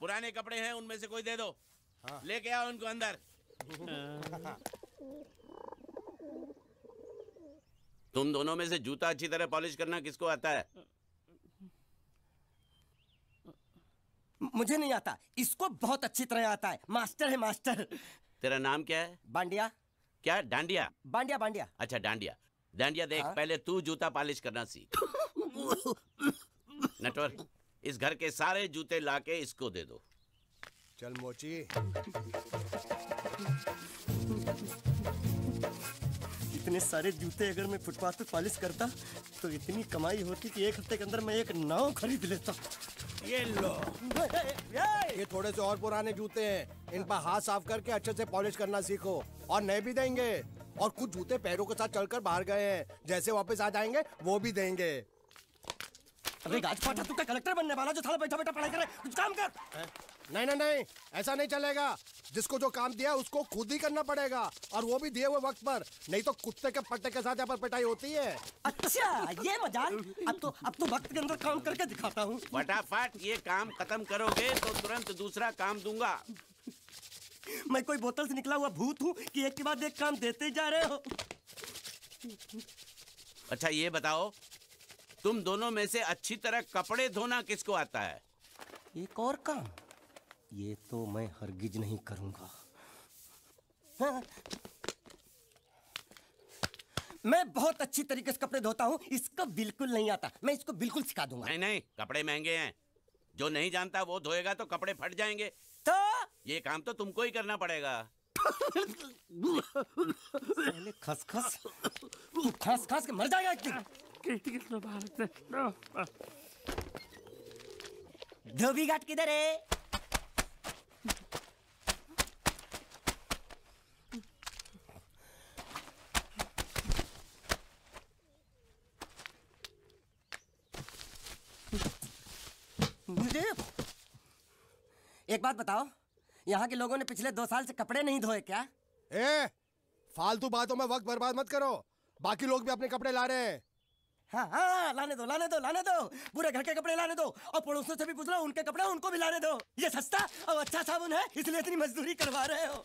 पुराने कपड़े हैं उनमें से कोई दे दो। हाँ। लेके आओ उनको अंदर। तुम दोनों में से जूता अच्छी तरह पॉलिश करना किसको आता है? मुझे नहीं आता, इसको बहुत अच्छी तरह आता है। मास्टर है मास्टर। तेरा नाम क्या है? बांडिया। क्या? डांडिया? बांडिया बांडिया। अच्छा डांडिया। डांडिया देख, हाँ? पहले तू जूता पॉलिश करना सीख। नटवर, इस घर के सारे जूते लाके इसको दे दो। चल मोची। इतने सारे जूते अगर मैं फुटपाथ पे पॉलिश करता तो इतनी कमाई होती कि एक हफ्ते के अंदर मैं एक नाव खरीद लेता। ये लो। ये थोड़े से और पुराने जूते हैं, इन पर हाथ साफ करके अच्छे से पॉलिश करना सीखो। और नए भी देंगे। और कुछ जूते पैरों के साथ चलकर बाहर गए हैं, जैसे वापस आ जाएंगे वो भी देंगे। अबे गाजपाटा, तू क्या कलेक्टर बनने वाला जो साला बैठा बैठा पढ़ाई करे? कुछ काम कर। नहीं नहीं नहीं, ऐसा नहीं चलेगा। जिसको जो काम दिया उसको खुद ही करना पड़ेगा, और वो भी दिए हुए वक्त पर। नहीं तो कुत्ते के पट्टे के साथ यहाँ पर पिटाई होती है। अच्छा ये मजाल। अब तो वक्त के अंदर काम करके दिखाता हूँ। फटाफट ये काम खत्म करोगे तो तुरंत दूसरा काम दूंगा। मैं कोई बोतल से निकला हुआ भूत हूँ कि एक के बाद एक काम देते जा रहे हो? अच्छा ये बताओ, तुम दोनों में से अच्छी तरह कपड़े धोना किसको आता है? एक और काम? ये तो मैं हरगिज नहीं करूंगा। हाँ। मैं बहुत अच्छी तरीके से कपड़े धोता हूँ, इसको बिल्कुल नहीं आता। मैं इसको बिल्कुल सिखा दूंगा। नहीं नहीं, कपड़े महंगे हैं। जो नहीं जानता वो धोएगा तो कपड़े फट जाएंगे। तो ये काम तो तुमको ही करना पड़ेगा। पहले खसखस, तू खस खस के मर जाएगा एक दिन। धोबी घाट किधर है? एक बात बताओ, यहाँ के लोगों ने पिछले 2 साल से कपड़े नहीं धोए क्या? फालतू बातों में वक्त बर्बाद मत करो। बाकी लोग भी अपने कपड़े ला रहे हैं। हाँ हाँ, लाने दो लाने दो लाने दो। पूरे घर के कपड़े लाने दो, और पड़ोसियों से भी पूछ लो, उनके कपड़े उनको भी लाने दो। ये सस्ता और अच्छा साबुन है, इसलिए इतनी मजदूरी करवा रहे हो।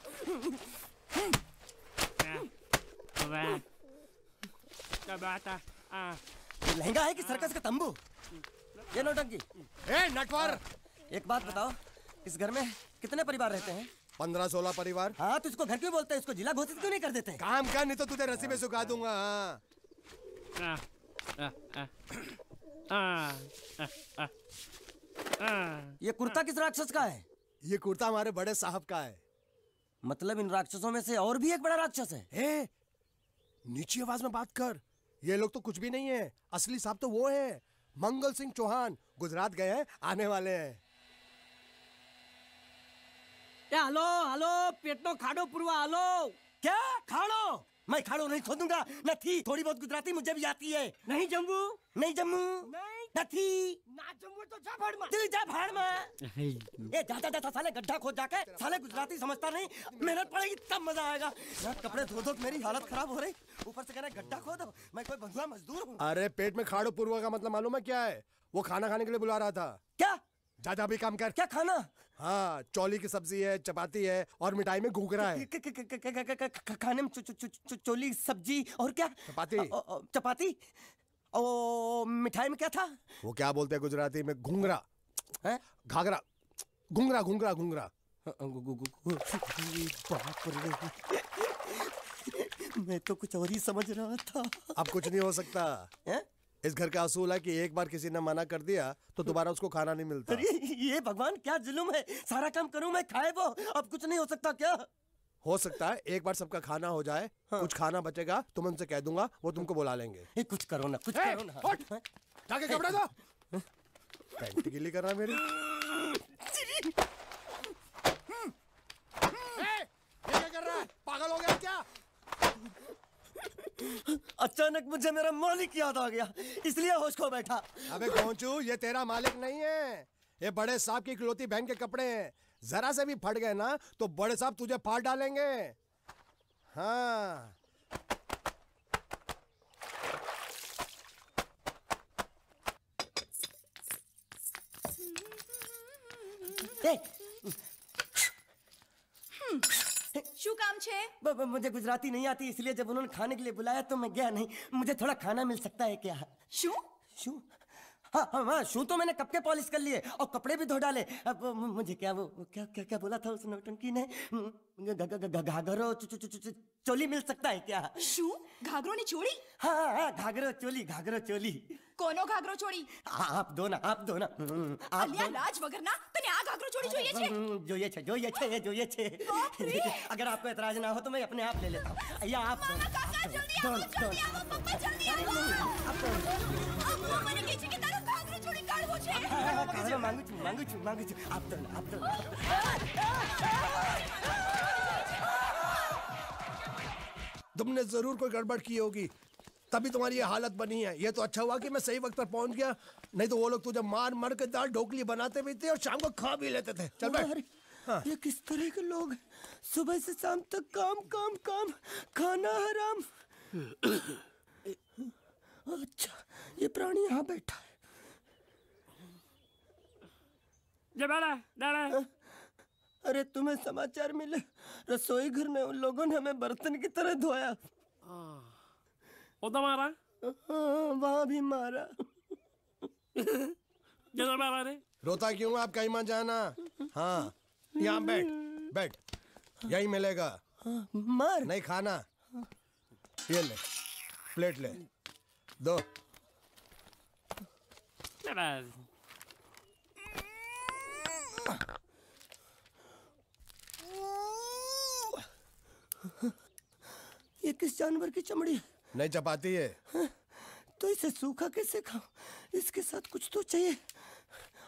ये लहंगा है कि सर्कस का तंबू? ये नौटंकी। नटवर, एक बात बताओ, इस घर में कितने परिवार रहते हैं? 15-16 परिवार। हाँ, तो इसको घर क्यों बोलते हैं? इसको जिला घोषित क्यों नहीं कर देते? काम कर, नहीं तो तुझे रस्सी में सुखा दूंगा। ये कुर्ता किस राक्षस का है? ये कुर्ता हमारे बड़े साहब का है। मतलब इन राक्षसों में से और भी एक बड़ा राक्षस है? नीची आवाज में बात कर। ये लोग तो कुछ भी नहीं है, असली साहब तो वो है, मंगल सिंह चौहान। गुजरात गए हैं, आने वाले हैं। हेलो हेलो, पेटनो खाड़ो पुरवा। हेलो, क्या खाड़ो? मैं खाड़ो नहीं खोदूंगा। न थी, थोड़ी बहुत गुजराती मुझे भी आती है। नहीं जम्मू, नहीं जम्मू, नहीं थी ना जम्मू तो जा भाड़ में। तू जा भाड़ में। ए जा जा साले, गड्ढा खोद जाके। साले गुजराती समझता नहीं, मेहनत पड़ेगी तब मजा आएगा। यार कपड़े धो धो मेरी हालत खराब हो रही, ऊपर से कह रहे गड्ढा खोदो। मैं कोई बंधुआ मजदूर हूँ? अरे पेट में खाड़ो पुरवा का मतलब मालूम है क्या है? वो खाना खाने के लिए बुला रहा था। क्या? जा भी काम कर। क्या खाना? हाँ, चौली की सब्जी है, चपाती है, और मिठाई में घूघरा है। खाने में चोली सब्जी और क्या? चपाती। चपाती। ओ मिठाई में क्या था? वो क्या बोलते हैं गुजराती में? घूंघरा है? घाघरा। घूंघरा घूंघरा घूंघरा। बाप रे, मैं तो कुछ और ही समझ रहा था। अब कुछ नहीं हो सकता है? इस घर का असूल है कि एक बार किसी ने मना कर दिया तो दोबारा उसको खाना नहीं मिलता। अरे ये भगवान क्या जुल्म है। सारा काम करूं मैं, खाए वो। अब कुछ नहीं हो सकता क्या? हो सकता है एक बार सबका खाना हो जाए। हाँ। कुछ खाना बचेगा तो मैं उनसे कह दूंगा, वो तुमको बुला लेंगे। कुछ करो ना, कुछ करो ना। जाके कपड़े दो। पैंट गीली कर रहा मेरी। ये क्या कर रहा है? पागल हो गया क्या? अचानक मुझे मेरा मालिक याद आ गया, इसलिए होश खो बैठा। अबे गोंचू, ये तेरा मालिक नहीं है, ये बड़े साहब की इकलौती बहन के कपड़े हैं। जरा से भी फट गए ना तो बड़े साहब तुझे फाड़ डालेंगे। हाँ। શું કામ છે? मुझे गुजराती नहीं आती, इसलिए जब उन्होंने खाने के लिए बुलाया तो मैं गया नहीं। मुझे थोड़ा खाना मिल सकता है क्या? શું? शू? हाँ हाँ हाँ, शू तो मैंने कब के पॉलिश कर लिए और कपड़े भी धो डाले। अब मुझे क्या वो क्या क्या क्या बोला था उस नौटंकी ने? घाघरो चोली मिल सकता है क्या? શું? ઘાઘરોની ચોળી? हाँ हाँ, घाघरो चोली। કોનો ઘાઘરો ચોળી? आप दो ना आप दो ना। અલ્યા લાજ વગરના તને આ ઘાઘરો ચોળી જોઈએ છે? જોઈએ છે। अगर आपको एतराज ना हो तो मैं अपने आप ले लेता हूँ। या आप दो ना, કાકા જલ્દી આવો, જલ્દી આવો, પપ્પા જલ્દી આવો। અમ્મા મને કહે છે કે તારો ઘાઘરો ચોળી કાઢવો છે। मांगू छू आप दो ना। तुमने जरूर कोई गड़बड़ की होगी, तभी तुम्हारी ये हालत बनी है। ये तो अच्छा हुआ कि मैं सही वक्त पर पहुंच गया, नहीं तो वो लोग तुझे मार के दाल ढोकली बनाते भी थे और शाम को खा भी लेते थे। चल बैठ। हाँ। ये किस तरह के लोग हैं? सुबह से शाम तक काम, खाना हराम। अच्छा, ये प्राणी यहाँ बैठा है। अरे तुम्हें समाचार मिले? रसोई घर में उन लोगों ने हमें बर्तन की तरह धोया। मारा? वहाँ भी मारा। मारा रे? रोता क्यों? आप कहीं मत जाना। हाँ, यहाँ बैठ, यही मिलेगा। मार नहीं खाना, ये ले, प्लेट ले, दो। ये किस जानवर की चमड़ी है? नहीं चपाती है। तो इसे सूखा कैसे खाऊं? इसके साथ कुछ तो चाहिए।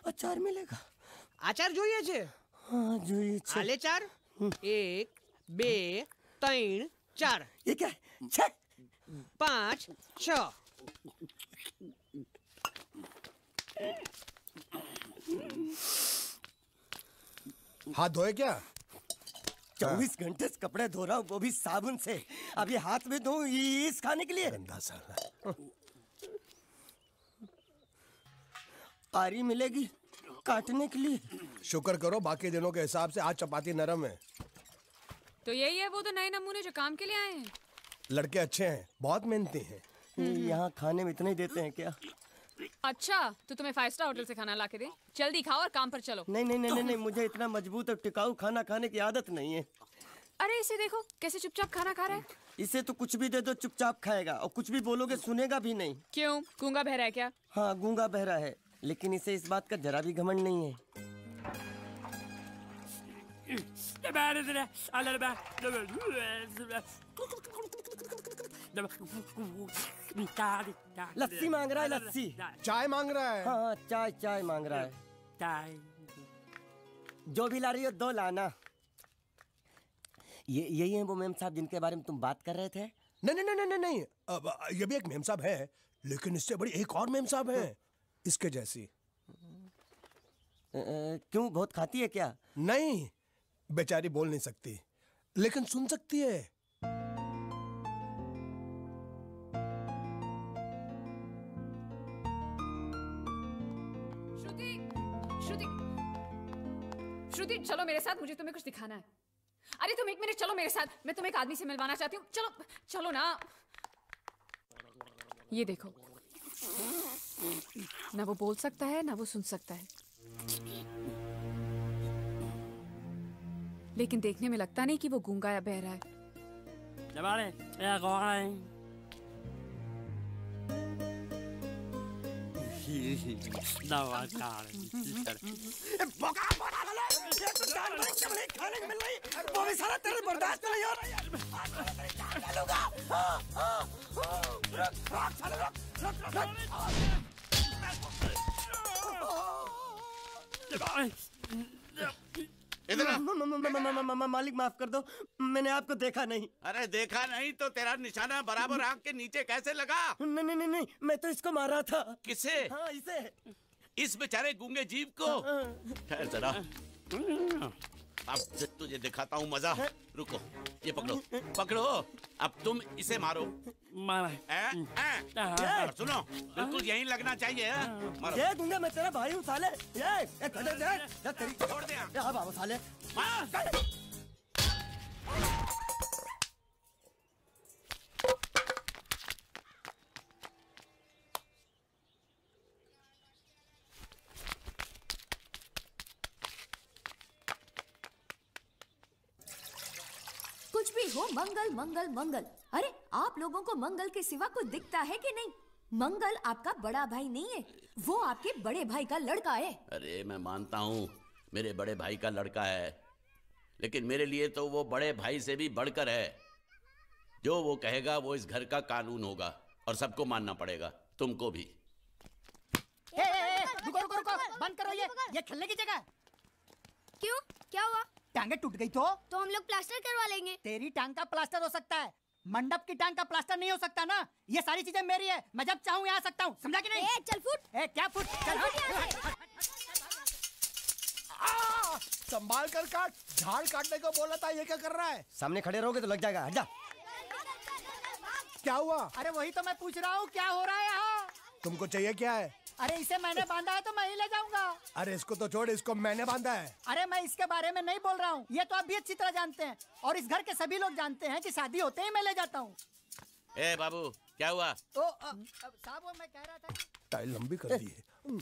अचार मिलेगा? आचार જોઈએ છે? हाँ જોઈએ છે। આલે ચાર 1 2 3 4 ये क्या है? 6 5 6 हाथ धोए क्या? 24 घंटे से कपड़े धो रहा हूँ, वो भी साबुन से। अब ये हाथ में धो इस खाने के लिए? गंदा साला। आरी मिलेगी काटने के लिए? शुक्र करो बाकी दिनों के हिसाब से आज चपाती नरम है। तो यही है वो तो नए नमूने जो काम के लिए आए हैं। लड़के अच्छे हैं, बहुत मेहनती हैं। यहाँ खाने में इतना ही देते हैं क्या? अच्छा, तो तुम्हें 5 स्टार होटल से खाना ला के दे? जल्दी खाओ और काम पर चलो। नहीं, मुझे इतना मजबूत और टिकाऊ खाना खाने की आदत नहीं है। अरे इसे देखो कैसे चुपचाप खाना खा रहा है। इसे तो कुछ भी दे दो चुपचाप खाएगा, और कुछ भी बोलोगे सुनेगा भी नहीं। क्यों, गूंगा बहरा है क्या? हाँ, गूंगा बहरा है, लेकिन इसे इस बात का जरा भी घमंड नहीं है। लस्सी मांग रहा है, लस्सी। चाय मांग रहा है। हाँ, चाय मांग रहा है। जो भी ला रही हो 2 लाना। यही है वो मेम साहब जिनके बारे में तुम बात कर रहे थे? नहीं, अब ये भी एक मेम साहब है, लेकिन इससे बड़ी एक और मेम साहब है, इसके जैसी। क्यों, बहुत खाती है क्या? नहीं, बेचारी बोल नहीं सकती, लेकिन सुन सकती है। श्रुति चलो मेरे साथ, मुझे तुम्हें कुछ दिखाना है। अरे तुम 1 मिनट चलो मेरे साथ, मैं तुम्हें एक आदमी से मिलवाना चाहती हूँ। चलो ना। ये देखो, ना वो बोल सकता है ना वो सुन सकता है, लेकिन देखने में लगता नहीं कि वो गूंगा या बहरा है। वो भी सारा तेरे बर्दाश्त नहीं हो रहा मालिक माफ कर दो, मैंने आपको देखा नहीं। अरे देखा नहीं तो तेरा निशाना बराबर आंख के नीचे कैसे लगा? नहीं, मैं तो इसको मारा था। किसे? हाँ, इसे। इस बेचारे गूंगे जीव को? ठहर जरा। अब तुझे दिखाता हूँ मजा। रुको, ये पकड़ो पकड़ो, अब तुम इसे मारो। मारा। सुनो, बिल्कुल यहीं लगना चाहिए। मारो। ये दूंगा मैं, तेरा भाई हूँ साले। ये तेरी छोड़ दे। हाँ बाबा साले। कुछ भी हो, मंगल मंगल मंगल। अरे आप लोगों को मंगल के सिवा कुछ दिखता है कि नहीं? मंगल आपका बड़ा भाई नहीं है, वो आपके बड़े भाई का लड़का है। अरे मैं मानता हूँ मेरे बड़े भाई का लड़का है, लेकिन मेरे लिए तो वो बड़े भाई से भी बढ़कर है। जो वो कहेगा वो इस घर का कानून होगा और सबको मानना पड़ेगा, तुमको भी। रुको रुको रुको, बंद करो ये खेलने की जगह। क्यों, क्या हुआ? टांगे टूट गई तो हम लोग प्लास्टर करवा लेंगे। तेरी टांग का प्लास्टर हो सकता है, मंडप की टांग का प्लास्टर नहीं हो सकता ना। ये सारी चीजें मेरी है, मैं जब चाहूँ यहाँ आ सकता हूँ, समझा कि नहीं? चल फुट। क्या फुट? चल संभाल कर काट, झाड़ काटने को बोला था, ये क्या कर रहा है? सामने खड़े रहोगे तो लग जाएगा, हट जा। क्या हुआ? अरे वही तो मैं पूछ रहा हूँ, क्या हो रहा है यहाँ? तुमको चाहिए क्या है? अरे इसे मैंने बांधा है तो मैं ही ले जाऊंगा। अरे इसको तो छोड़, इसको मैंने बांधा है। अरे मैं इसके बारे में नहीं बोल रहा हूँ, ये तो आप भी अच्छी तरह जानते हैं और इस घर के सभी लोग जानते हैं कि शादी होते ही मैं ले जाता हूँ। ए बाबू, क्या हुआ? तो साहब वो मैं कह रहा था टाइल लंबी कर दी है।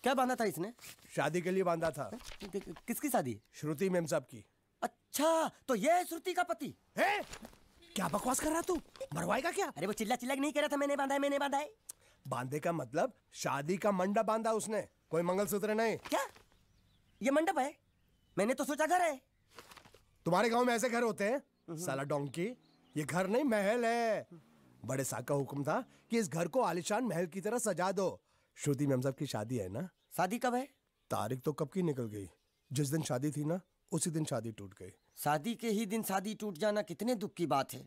क्या बांधा था इसने? शादी के लिए बांधा था। किसकी शादी? श्रुति मेम साहब की। अच्छा, तो ये है श्रुति का पति? है? क्या बकवास कर रहा तू? मरवाएगा क्या? अरे वो चिल्ला चिल्ला नहीं कह रहा था मैंने बांधा है, मैंने बांधा है। बांधे का मतलब शादी का मंडप बांधा उसने, कोई मंगलसूत्र नहीं। क्या ये मंडप है? मैंने तो सोचा घर है। तुम्हारे गांव में ऐसे घर होते हैं साला डोंकी? ये घर नहीं, महल है। बड़े साहब का हुक्म था कि इस घर को आलीशान महल की तरह सजा दो। श्रुति मेम साहब की शादी है ना? शादी कब है? तारीख तो कब की निकल गई। जिस दिन शादी थी ना, उसी दिन शादी टूट गई। शादी के ही दिन शादी टूट जाना कितने दुख की बात है।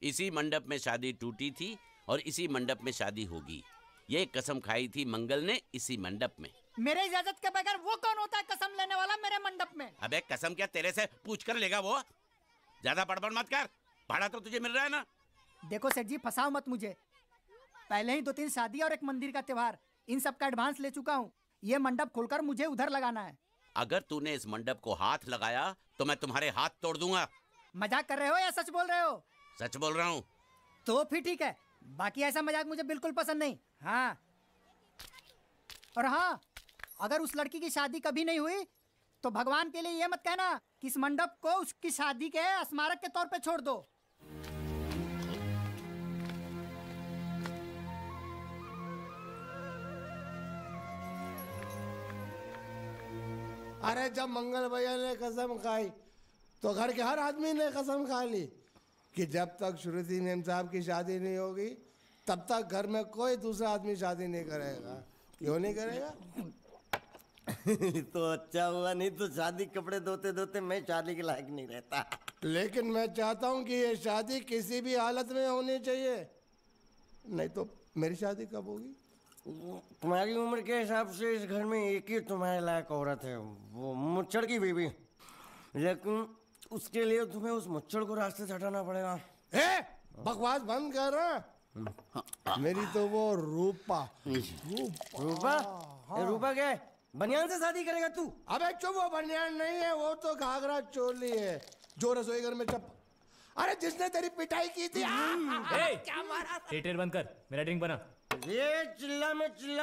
इसी मंडप में शादी टूटी थी और इसी मंडप में शादी होगी। ये कसम खाई थी मंगल ने इसी मंडप में। मेरे इजाजत के बगैर वो कौन होता है कसम लेने वाला मेरे मंडप में? अबे कसम क्या तेरे से पूछ कर लेगा वो? ज्यादा बड़बड़ मत कर, भाड़ा तो तुझे मिल रहा है ना। देखो सेठ जी, फंसाओ मत मुझे। पहले ही 2-3 शादी और एक मंदिर का त्योहार, इन सब का एडवांस ले चुका हूँ। ये मंडप खोलकर मुझे उधर लगाना है। अगर तूने इस मंडप को हाथ लगाया तो मैं तुम्हारे हाथ तोड़ दूंगा। मजाक कर रहे हो या सच बोल रहे हो? सच बोल रहा हूँ। तो फिर ठीक है, बाकी ऐसा मजाक मुझे बिल्कुल पसंद नहीं। हाँ, और हाँ, अगर उस लड़की की शादी कभी नहीं हुई तो भगवान के लिए ये मत कहना कि इस मंडप को उसकी शादी के स्मारक के तौर पे छोड़ दो। अरे जब मंगल भैया ने कसम खाई तो घर के हर आदमी ने कसम खा ली कि जब तक श्रुति मेम साहब की शादी नहीं होगी तब तक घर में कोई दूसरा आदमी शादी नहीं करेगा। क्यों नहीं करेगा? तो अच्छा हुआ, नहीं तो शादी कपड़े धोते धोते मैं शादी के लायक नहीं रहता। लेकिन मैं चाहता हूँ कि ये शादी किसी भी हालत में होनी चाहिए, नहीं तो मेरी शादी कब होगी? तुम्हारी उम्र के हिसाब से इस घर में एक ही तुम्हारे लायक औरत है, वो मुच्छड़ की बीवी। लेकिन उसके लिए तुम्हें उस मुच्छड़ को रास्ते से हटाना पड़ेगा। बकवास बंद कर रहा। मेरी तो वो रूपा। रूपा? रूपा क्या है? बनियान से शादी करेगा तू? अबे चुप, वो बनियान नहीं है, वो तो घाघरा चोली है जो रसोई घर में अरे जिसने तेरी पिटाई की थी। क्या मारा? थिएटर बंद कर, मेरा ड्रिंक बना। ये चिल्ला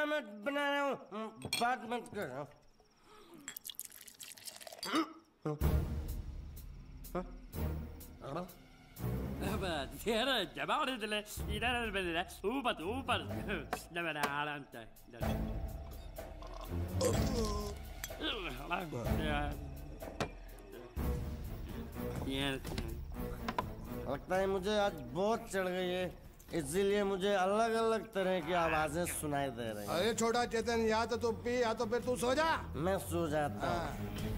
में बना रहा हूँ, बात मत कर। लगता है मुझे आज बहुत चढ़ गई है, इसीलिए मुझे अलग अलग तरह की आवाजें सुनाई दे रही हैं। अरे छोटा चेतन, या तो तू पी या तो फिर तू सो जा। मैं सो जाता हूँ।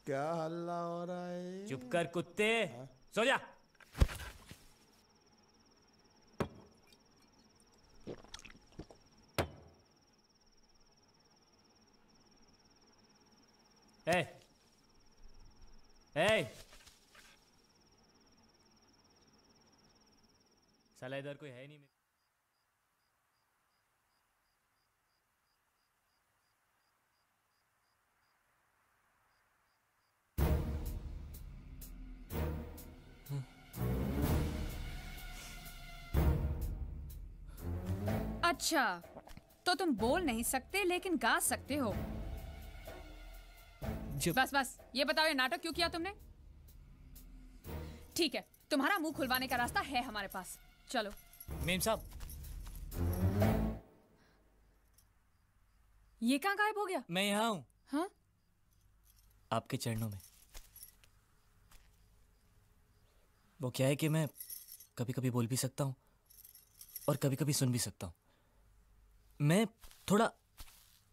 क्या हल्ला हो रहा है? चुप कर कुत्ते, सो जा। ए, साला इधर कोई है नहीं। अच्छा, तो तुम बोल नहीं सकते लेकिन गा सकते हो। बस बस, ये बताओ ये नाटक क्यों किया तुमने? ठीक है, तुम्हारा मुंह खुलवाने का रास्ता है हमारे पास। चलो। मेम साहब, ये कहाँ गायब हो गया? मैं यहाँ हूँ। हाँ? आपके चरणों में। वो क्या है कि मैं कभी कभी बोल भी सकता हूँ और कभी कभी सुन भी सकता हूँ। मैं थोड़ा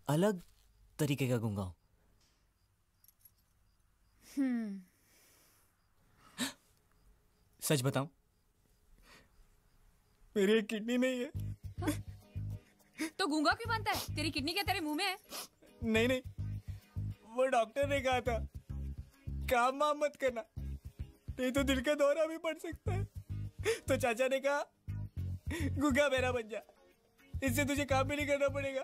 अलग तरीके का गूंगा हूँ। सच बताऊं, मेरी एक किडनी नहीं है। हाँ? तो गूंगा क्यों बनता है? तेरी किडनी क्या तेरे मुंह में है? नहीं नहीं, वो डॉक्टर ने कहा था काम वाम मत करना, नहीं तो दिल का दौरा भी पड़ सकता है। तो चाचा ने कहा गूंगा मेरा बन जा, इससे तुझे काम भी नहीं करना पड़ेगा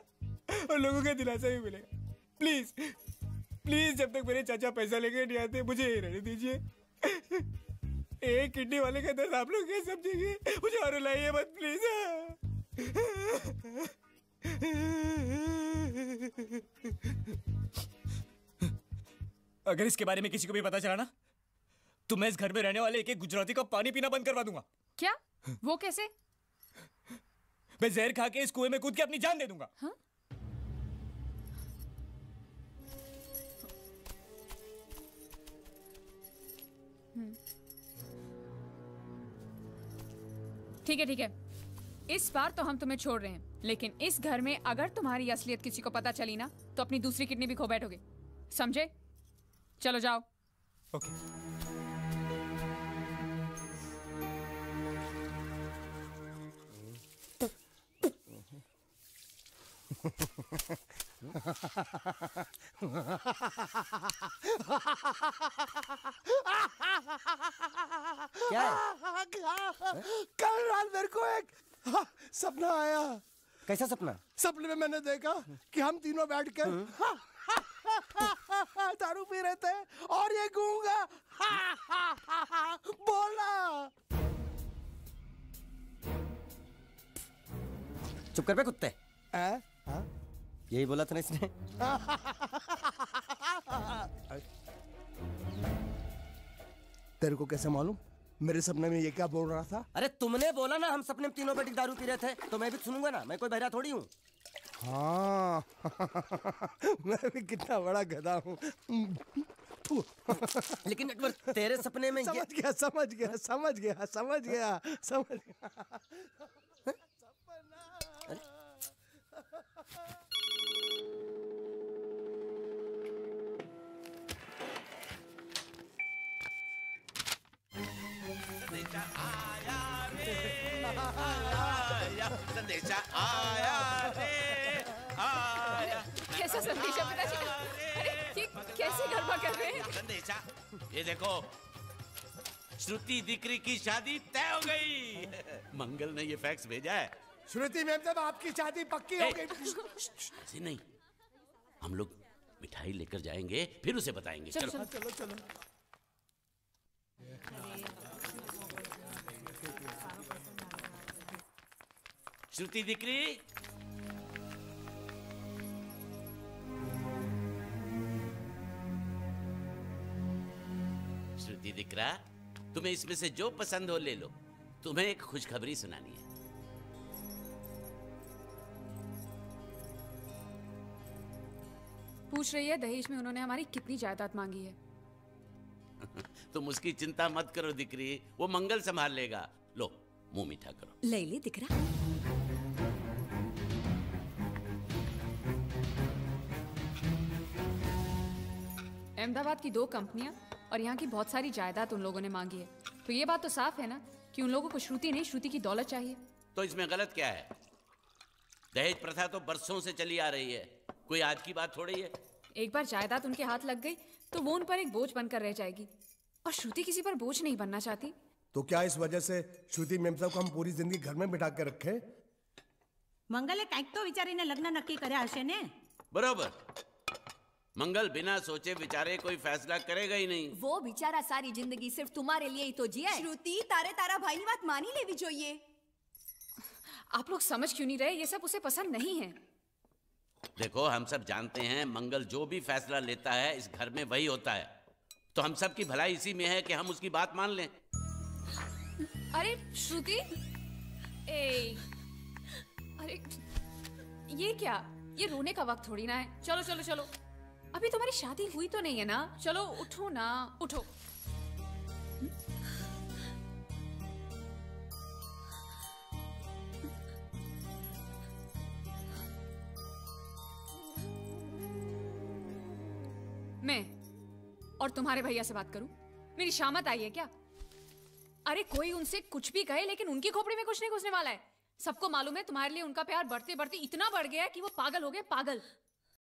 और लोगों का दिलासा भी मिलेगा। प्लीज प्लीज, जब तक मेरे चाचा पैसा लेके नहीं आते मुझे ये रहने दीजिए। एक किडनी वाले का दर्द आप लोग क्या समझेंगे? मुझे और रुलाइए मत प्लीज। अगर इसके बारे में किसी को भी पता चला ना, तो मैं इस घर में रहने वाले एक एक गुजराती का पानी पीना बंद करवा दूंगा। क्या? वो कैसे? मैं जहर खा के इस कुएं में कूद के अपनी जान दे दूंगा। हाँ? ठीक है ठीक है, इस बार तो हम तुम्हें छोड़ रहे हैं, लेकिन इस घर में अगर तुम्हारी असलियत किसी को पता चली ना, तो अपनी दूसरी किडनी भी खो बैठोगे, समझे? चलो जाओ। ओके। क्या है? कल रात मेरे को एक सपना आया। कैसा सपना? सपने में मैंने देखा कि हम तीनों बैठकर दारू पी रहे थे और ये गूंगा बोला। चुप कर बे कुत्ते। यही बोला था ना इसने। तेरे को कैसे मालूम? मेरे सपने में ये क्या बोल रहा था? अरे तुमने बोला ना हम सपने में तीनों बैठ के दारू पी रहे थे, तो मैं भी सुनूंगा ना, मैं कोई बहरा थोड़ी हूँ। हाँ। मैं भी कितना बड़ा गधा हूँ। लेकिन नेटवर्क तेरे सपने में समझ गया समझ गया समझ गया समझ गया समझ गया। संदेशा आया रे, आया। कैसा संदेशा पिताजी? अरे ये कैसे गड़बड़ कर रहे हैं? संदेशा, ये देखो, श्रुति दिक्री की शादी तय हो गई। मंगल ने ये फैक्स भेजा है। श्रुति मैम, जब आपकी शादी पक्की हो गई। ऐसे नहीं, हम लोग मिठाई लेकर जाएंगे, फिर उसे बताएंगे। चलो चलो चलो चलो। श्रुति दिक्री, श्रुति दिक्रा, तुम्हें इसमें से जो पसंद हो ले लो। तुम्हें एक खुशखबरी सुनानी है। पूछ रही है दहेज में उन्होंने हमारी कितनी जायदाद मांगी है। तुम उसकी चिंता मत करो दिक्री, वो मंगल संभाल लेगा। लो मुंह मीठा करो। ले ले दिख रहा। अहमदाबाद की 2 कंपनियां और यहाँ की बहुत सारी जायदाद उन लोगों ने मांगी है। तो ये बात तो साफ है ना कि उन लोगों को श्रुति नहीं, श्रुति की दौलत चाहिए। तो इसमें गलत क्या है? दहेज प्रथा तो बरसों से चली आ रही है, कोई आज की बात थोड़ी है। एक बार जायदाद उनके हाथ लग गई तो वो उन पर एक बोझ बनकर रह जाएगी, और श्रुति किसी पर बोझ नहीं बनना चाहती। तो क्या इस वजह से श्रुति मेम साहब को हम पूरी जिंदगी घर में बिठा के रखे? મંગલે કંઈક તો વિચારીને લગ્ન નક્કી કર્યા હશે ને? बराबर। मंगल बिना सोचे विचारे कोई फैसला करेगा ही नहीं। वो बेचारा सारी जिंदगी सिर्फ तुम्हारे लिए ही तो जिया है। श्रुति तारे तारा भाई ની વાત માની લેવી જોઈએ। आप लोग समझ क्यों नहीं रहे? ये सब उसे पसंद नहीं है। देखो, हम सब जानते हैं मंगल जो भी फैसला लेता है इस घर में वही होता है, तो हम सब की भलाई इसी में है कि हम उसकी बात मान लें। अरे श्रुति, अरे ये क्या? ये रोने का वक्त थोड़ी ना है। चलो चलो चलो, अभी तुम्हारी शादी हुई तो नहीं है ना? चलो उठो ना, उठो। मैं और तुम्हारे भैया से बात करूं? मेरी शामत आई है क्या? अरे कोई उनसे कुछ भी कहे, लेकिन उनकी खोपड़ी में कुछ नहीं घुसने वाला है। सबको मालूम है तुम्हारे लिए उनका प्यार बढ़ते बढ़ते इतना बढ़ गया है कि वो पागल हो गए, पागल।